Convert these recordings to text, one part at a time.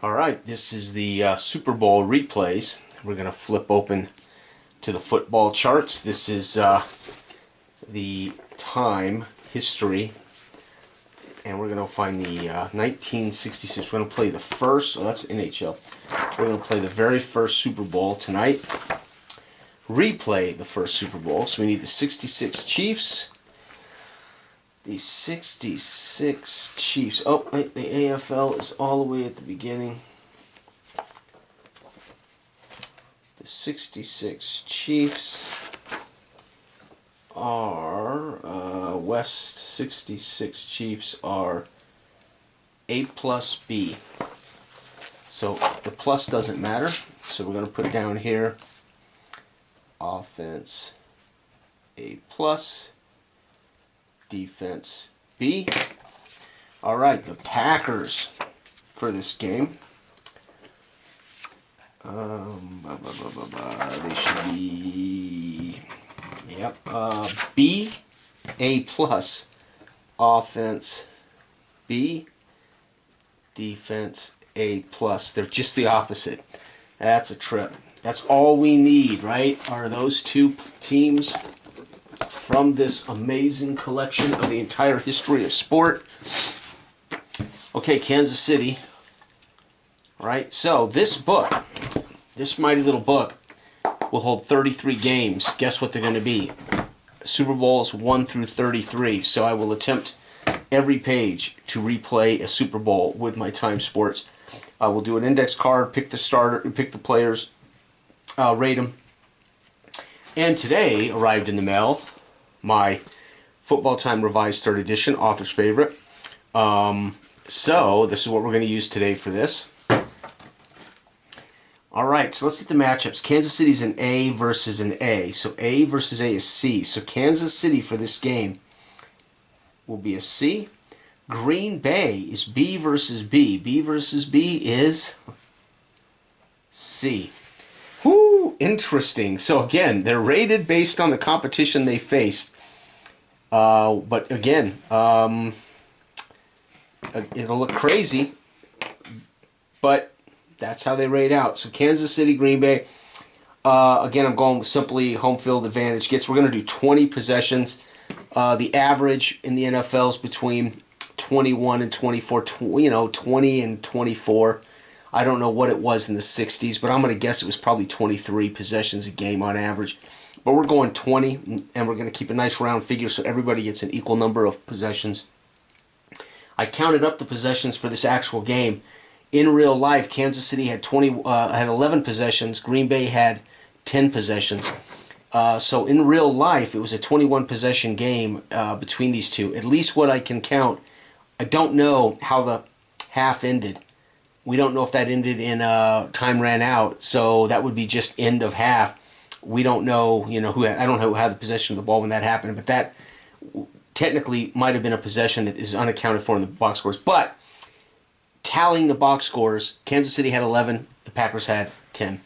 All right, this is the Super Bowl replays. We're going to flip open to the football charts. This is the time, history, and we're going to find the 1966. We're going to play the first, oh, that's NHL. We're going to play the very first Super Bowl tonight. Replay the first Super Bowl. So we need the 66 Chiefs. The 66 Chiefs. Oh, wait, the AFL is all the way at the beginning. The 66 Chiefs are, West 66 Chiefs are A plus B. So the plus doesn't matter. So we're going to put down here offense A plus. Defense B. All right, the Packers for this game. They should be, yep, B, A plus, offense B, defense A plus. They're just the opposite. That's a trip. That's all we need, right? Are those two teams from this amazing collection of the entire history of sport. Okay, Kansas City. All right, so this book, this mighty little book, will hold 33 games. Guess what they're going to be? Super Bowls 1 through 33. So I will attempt every page to replay a Super Bowl with my Time Sports. We'll do an index card, pick the starter, pick the players, rate them. And today arrived in the mail my Football Time Revised 3rd Edition, author's favorite. So this is what we're going to use today for this. All right, so let's get the matchups. Kansas City's an A versus an A. So A versus A is C. So Kansas City for this game will be a C. Green Bay is B versus B. B versus B is C. Whoo, interesting. So again, they're rated based on the competition they faced. But again, it'll look crazy, but that's how they rate out. So Kansas City, Green Bay. Again, I'm going with simply home field advantage gets. We're going to do 20 possessions. The average in the NFL is between 21 and 24. 20 and 24. I don't know what it was in the 60s, but I'm going to guess it was probably 23 possessions a game on average. But we're going 20, and we're going to keep a nice round figure so everybody gets an equal number of possessions. I counted up the possessions for this actual game. In real life, Kansas City had 11 possessions. Green Bay had 10 possessions. So in real life, it was a 21 possession game between these two. At least what I can count. I don't know how the half ended. We don't know if that ended in time ran out, so that would be just end of half. We don't know, who I don't know who had the possession of the ball when that happened, but that technically might have been a possession that is unaccounted for in the box scores. But tallying the box scores, Kansas City had 11, the Packers had 10.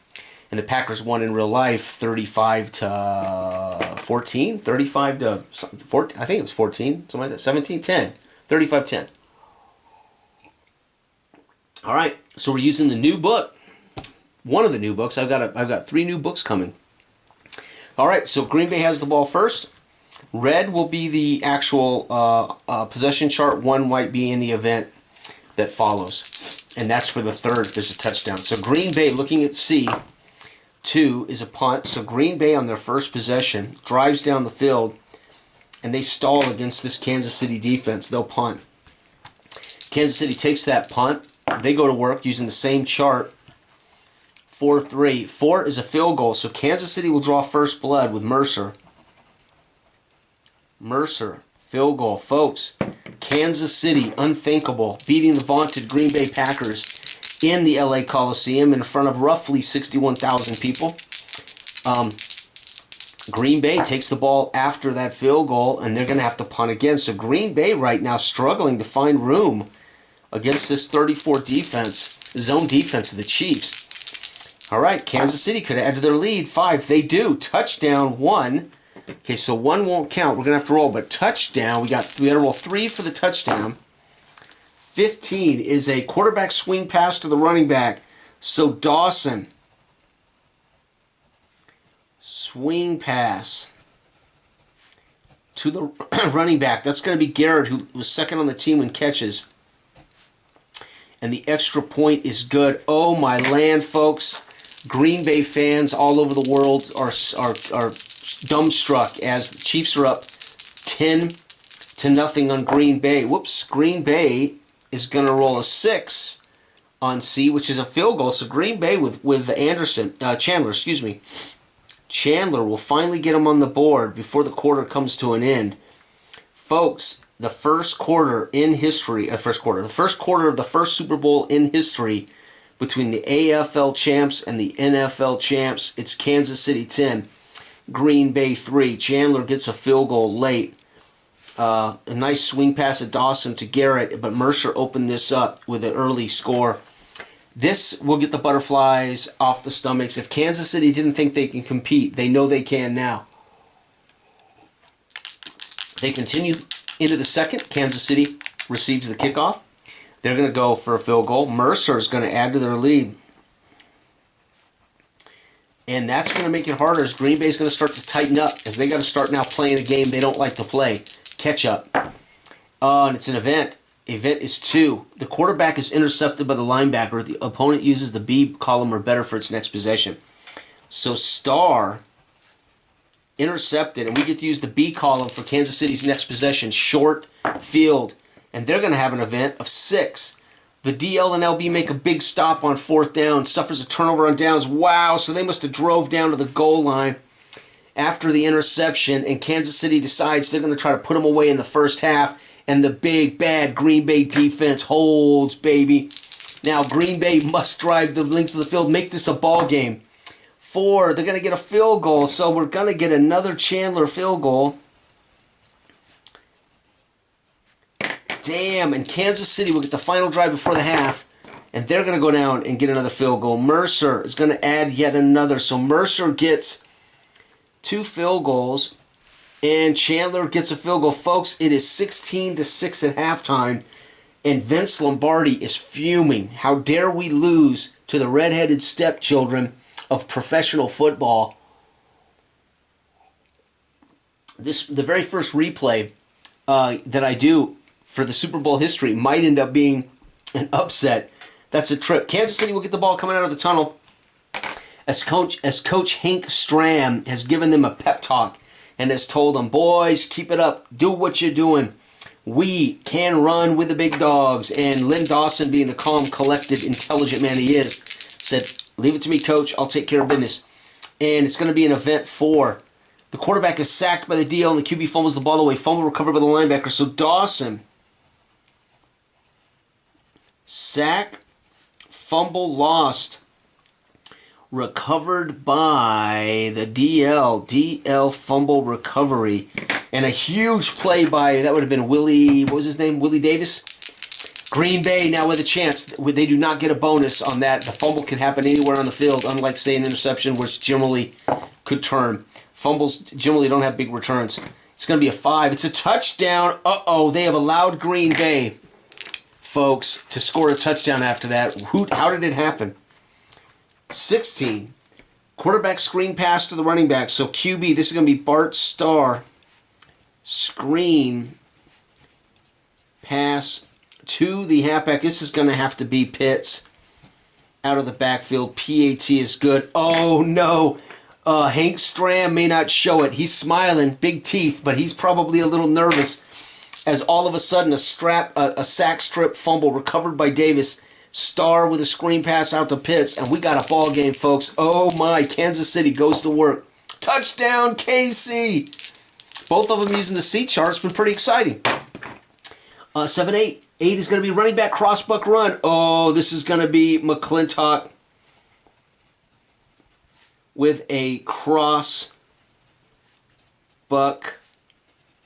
And the Packers won in real life 35 to 14, 35 to 14, I think it was 14, something like that, 17, 10, 35-10. All right, so we're using the new book. One of the new books. I've got 3 new books coming. All right, so Green Bay has the ball first. Red will be the actual possession chart. 1 might be in the event that follows, and that's for the third if there's a touchdown. So Green Bay, looking at C, 2 is a punt. So Green Bay on their first possession drives down the field, and they stall against this Kansas City defense. They'll punt. Kansas City takes that punt. They go to work using the same chart. 4-3. 4 is a field goal, so Kansas City will draw first blood with Mercer. Mercer, field goal. Folks, Kansas City, unthinkable, beating the vaunted Green Bay Packers in the LA Coliseum in front of roughly 61,000 people. Green Bay takes the ball after that field goal, and they're going to have to punt again. So Green Bay right now struggling to find room against this 34 defense, zone defense of the Chiefs. All right, Kansas City could add to their lead. 5, they do. Touchdown, 1. Okay, so 1 won't count. We're going to have to roll, but touchdown, we got to roll 3 for the touchdown. 15 is a quarterback swing pass to the running back. So Dawson, swing pass to the running back. That's going to be Garrett, who was second on the team in catches. And the extra point is good. Oh, my land, folks. Green Bay fans all over the world are dumbstruck as the Chiefs are up 10-0 on Green Bay. Whoops. Green Bay is going to roll a 6 on C, which is a field goal. So Green Bay with Chandler, Chandler will finally get him on the board before the quarter comes to an end. Folks, the first quarter of the first Super Bowl in history between the AFL champs and the NFL champs. It's Kansas City 10, Green Bay 3. Chandler gets a field goal late. A nice swing pass at Dawson to Garrett, but Mercer opened this up with an early score. This will get the butterflies off the stomachs. If Kansas City didn't think they can compete, they know they can now. They continue into the second. Kansas City receives the kickoff. They're going to go for a field goal. Mercer is going to add to their lead. And that's going to make it harder as Green Bay is going to start to tighten up as they got to start now playing a game they don't like to play. Catch up. And it's an event. Event is 2. The quarterback is intercepted by the linebacker. The opponent uses the B column or better for its next possession. So Star intercepted, and we get to use the B column for Kansas City's next possession. Short field. And they're going to have an event of 6. The DL and LB make a big stop on 4th down. Suffers a turnover on downs. Wow, so they must have drove down to the goal line after the interception, and Kansas City decides they're going to try to put them away in the first half. And the big, bad Green Bay defense holds, baby. Now, Green Bay must drive the length of the field, make this a ball game. 4, they're going to get a field goal, so we're going to get another Chandler field goal. Damn, and Kansas City will get the final drive before the half, and they're going to go down and get another field goal. Mercer is going to add yet another, so Mercer gets 2 field goals. And Chandler gets a field goal. Folks, it is 16-6 at halftime. And Vince Lombardi is fuming. How dare we lose to the redheaded stepchildren of professional football? The very first replay that I do for the Super Bowl history might end up being an upset. That's a trip. Kansas City will get the ball coming out of the tunnel as Coach Hank Stram has given them a pep talk. And has told them, boys, keep it up. Do what you're doing. We can run with the big dogs. And Lynn Dawson, being the calm, collected, intelligent man he is, said, leave it to me, Coach. I'll take care of business. And it's going to be an event 4. The quarterback is sacked by the DL, and the QB fumbles the ball away. Fumble recovered by the linebacker. So Dawson, sack, fumble lost. Recovered by the DL fumble recovery. And a huge play by, that would have been Willie Davis? Green Bay now with a chance. They do not get a bonus on that. The fumble can happen anywhere on the field, unlike, say, an interception, which generally could turn. Fumbles generally don't have big returns. It's going to be a 5. It's a touchdown. Uh-oh, they have allowed Green Bay, folks, to score a touchdown after that. How did it happen? 16. Quarterback screen pass to the running back. So QB, this is going to be Bart Starr. Screen pass to the halfback. This is going to have to be Pitts out of the backfield. PAT is good. Oh, no. Hank Stram may not show it. He's smiling, big teeth, but he's probably a little nervous as all of a sudden a sack strip fumble recovered by Davis. Starr with a screen pass out to Pitts, and we got a ball game, folks. Oh my, Kansas City goes to work. Touchdown, KC! Both of them using the C chart. It's been pretty exciting. 7-8. 8 is going to be running back crossbuck run. Oh, this is going to be McClintock with a crossbuck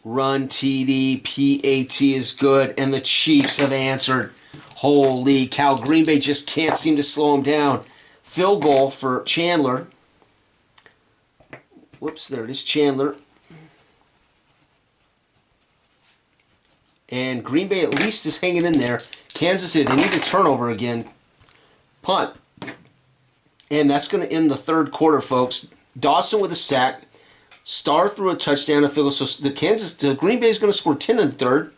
run TD. PAT is good, and the Chiefs have answered. Holy cow, Green Bay just can't seem to slow him down. Field goal for Chandler. Whoops, there it is, Chandler. And Green Bay at least is hanging in there. Kansas City, they need a turnover again. Punt. And that's going to end the third quarter, folks. Dawson with a sack. Starr threw a touchdown, a field goal. So the Green Bay is going to score 10 in the third.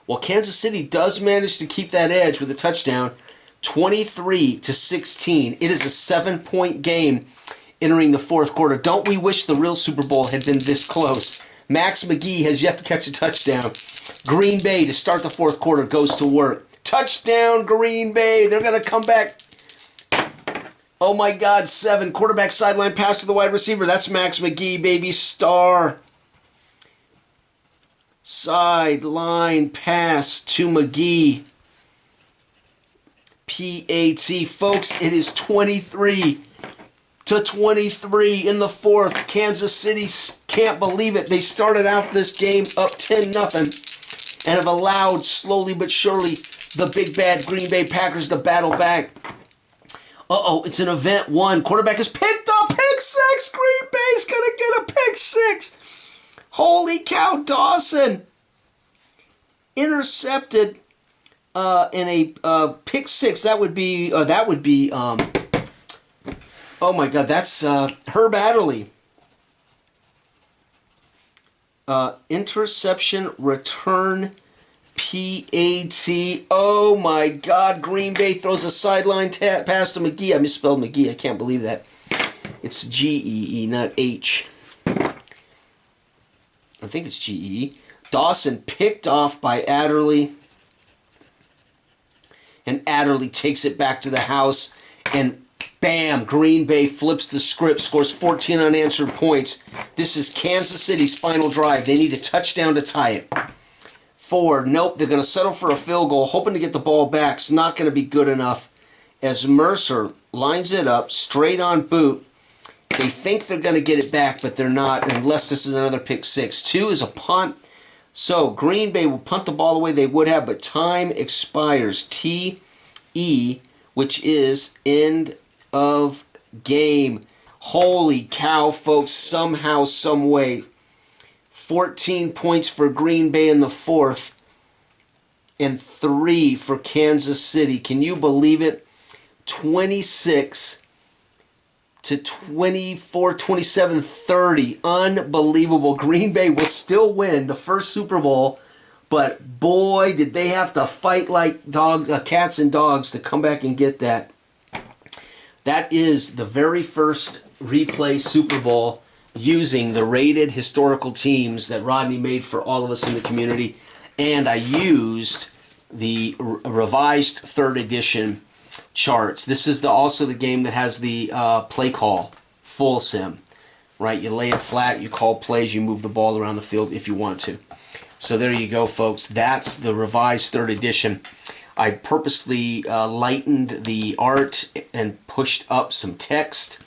While Kansas City does manage to keep that edge with a touchdown, 23-16. It is a 7-point game entering the fourth quarter. Don't we wish the real Super Bowl had been this close? Max McGee has yet to catch a touchdown. Green Bay, to start the fourth quarter, goes to work. Touchdown, Green Bay. They're going to come back. Oh, my God, 7. Quarterback sideline pass to the wide receiver. That's Max McGee, baby. Star. Sideline pass to McGee. PAT. Folks, it is 23-23 in the fourth. Kansas City can't believe it. They started out this game up 10-0 and have allowed, slowly but surely, the big bad Green Bay Packers to battle back. Uh-oh, it's an event one. Quarterback is picked up. Pick six. Green Bay's going to get a pick six. Holy cow, Dawson. Intercepted in a pick six. That would be, oh my God, that's Herb Adderley. Interception return PAT. Oh my God, Green Bay throws a sideline pass to McGee. I misspelled McGee. I can't believe that. It's G-E-E, not H. I think it's G-E. Dawson picked off by Adderley. And Adderley takes it back to the house. And bam, Green Bay flips the script, scores 14 unanswered points. This is Kansas City's final drive. They need a touchdown to tie it. 4, nope, they're going to settle for a field goal, hoping to get the ball back. It's not going to be good enough as Mercer lines it up, straight on boot. They think they're going to get it back, but they're not, unless this is another pick six. 2 is a punt. So Green Bay will punt the ball away they would have, but time expires. T-E, which is end of game. Holy cow, folks, somehow, some way. 14 points for Green Bay in the fourth and 3 for Kansas City. Can you believe it? 26 to 24, 27, 30. Unbelievable. Green Bay will still win the first Super Bowl, but boy, did they have to fight like dogs, cats and dogs to come back and get that. That is the very first replay Super Bowl using the rated historical teams that Rodney made for all of us in the community. And I used the revised 3rd edition charts. This is also the game that has the play call, full sim, right? You lay it flat, you call plays, you move the ball around the field if you want to. So there you go, folks. That's the revised 3rd edition. I purposely lightened the art and pushed up some text.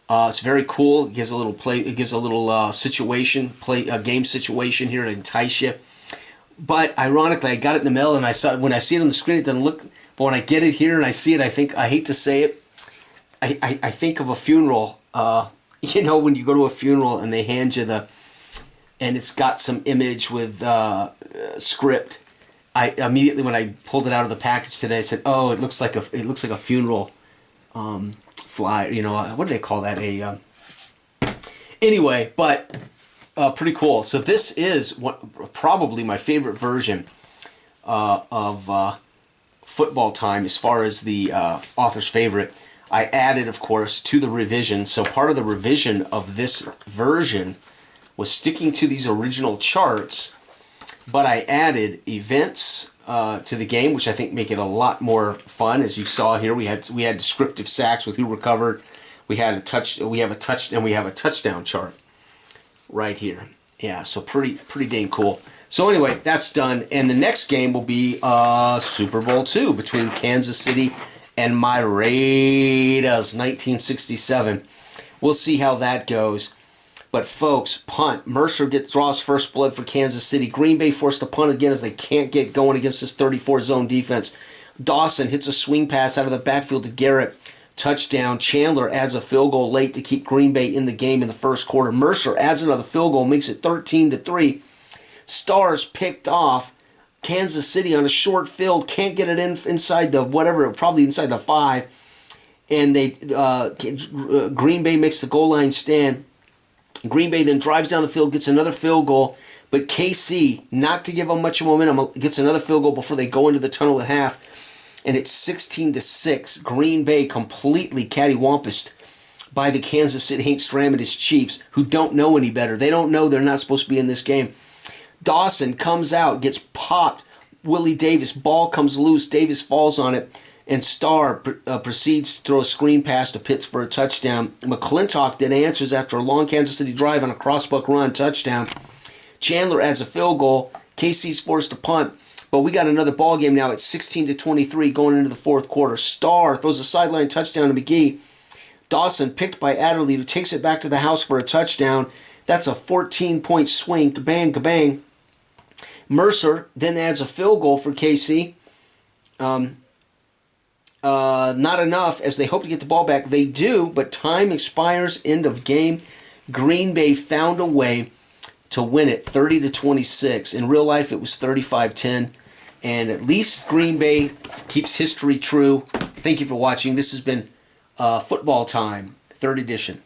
It's very cool. It gives a little play. It gives a little game situation here to entice you. But ironically, I got it in the mail, and when I see it on the screen, it doesn't look. But when I get it here and I see it, I hate to say it, I think of a funeral. When you go to a funeral and they hand you and it's got some image with script. I immediately, when I pulled it out of the package today, I said, "Oh, it looks like a funeral." Flyer, what do they call that? Anyway, but pretty cool. So this is probably my favorite version of Football Time as far as the author's favorite. I added, of course, to the revision. So part of the revision of this version was sticking to these original charts, but I added events to the game, which I think make it a lot more fun. As you saw here, we had descriptive sacks with who recovered. We have a touchdown chart right here. Yeah, so pretty dang cool. So anyway, that's done, and the next game will be Super Bowl II between Kansas City and my Raiders, 1967. We'll see how that goes. But folks, punt. Mercer draws first blood for Kansas City. Green Bay forced to punt again as they can't get going against this 34 zone defense. Dawson hits a swing pass out of the backfield to Garrett. Touchdown. Chandler adds a field goal late to keep Green Bay in the game in the first quarter. Mercer adds another field goal, makes it 13-3. Stars picked off Kansas City on a short field, can't get it inside the whatever, probably inside the 5, and they Green Bay makes the goal line stand. Green Bay then drives down the field, gets another field goal, but KC, not to give them much momentum, gets another field goal before they go into the tunnel at half, and it's 16-6. Green Bay completely cattywampused by the Kansas City Hank Stram and his Chiefs, who don't know any better. They don't know they're not supposed to be in this game. Dawson comes out, gets popped. Willie Davis, ball comes loose. Davis falls on it, and Starr proceeds to throw a screen pass to Pitts for a touchdown. McClintock then answers after a long Kansas City drive on a crossbuck run, touchdown. Chandler adds a field goal. KC's forced to punt, but we got another ball game now. It's 16-23 going into the fourth quarter. Starr throws a sideline touchdown to McGee. Dawson picked by Adderley, who takes it back to the house for a touchdown. That's a 14-point swing. Kabang, kabang. Mercer then adds a field goal for KC. Not enough, as they hope to get the ball back. They do, but time expires, end of game. Green Bay found a way to win it 30-26. In real life, it was 35-10. And at least Green Bay keeps history true. Thank you for watching. This has been Football Time, 3rd edition.